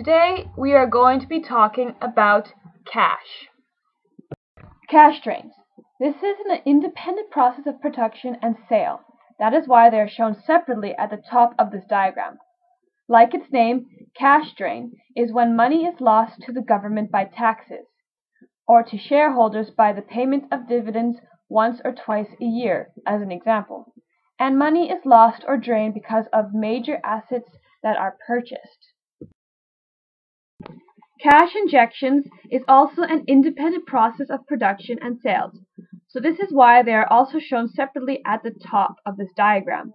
Today we are going to be talking about cash. Cash drains. This is an independent process of production and sale. That is why they are shown separately at the top of this diagram. Like its name, cash drain is when money is lost to the government by taxes, or to shareholders by the payment of dividends once or twice a year, as an example. And money is lost or drained because of major assets that are purchased. Cash injections is also an independent process of production and sales, so this is why they are also shown separately at the top of this diagram.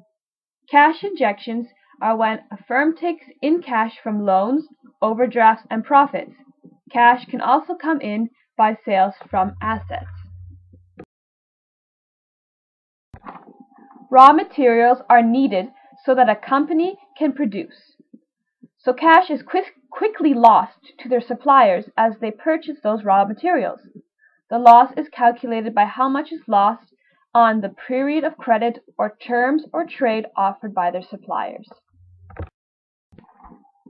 Cash injections are when a firm takes in cash from loans, overdrafts, and profits. Cash can also come in by sales from assets. Raw materials are needed so that a company can produce. So cash is quickly lost to their suppliers as they purchase those raw materials. The loss is calculated by how much is lost on the period of credit or terms or trade offered by their suppliers.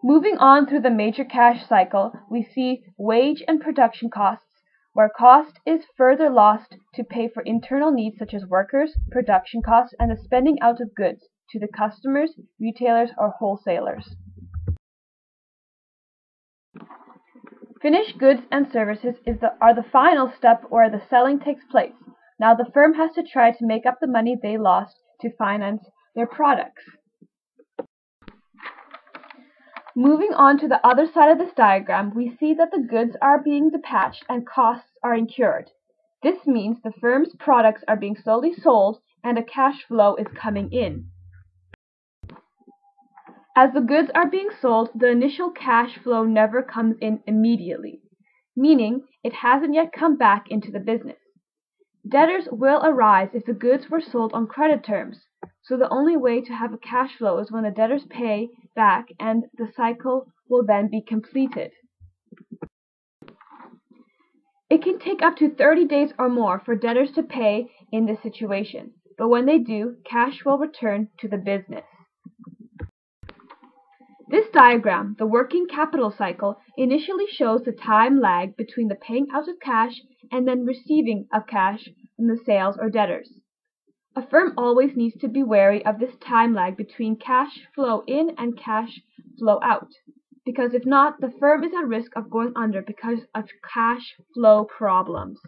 Moving on through the major cash cycle, we see wage and production costs, where cost is further lost to pay for internal needs such as workers, production costs, and the spending out of goods to the customers, retailers, or wholesalers. Finished goods and services are the final step where the selling takes place. Now the firm has to try to make up the money they lost to finance their products. Moving on to the other side of this diagram, we see that the goods are being dispatched and costs are incurred. This means the firm's products are being slowly sold and a cash flow is coming in. As the goods are being sold, the initial cash flow never comes in immediately, meaning it hasn't yet come back into the business. Debtors will arise if the goods were sold on credit terms, so the only way to have a cash flow is when the debtors pay back and the cycle will then be completed. It can take up to 30 days or more for debtors to pay in this situation, but when they do, cash will return to the business. This diagram, the working capital cycle, initially shows the time lag between the paying out of cash and then receiving of cash from the sales or debtors. A firm always needs to be wary of this time lag between cash flow in and cash flow out, because if not, the firm is at risk of going under because of cash flow problems.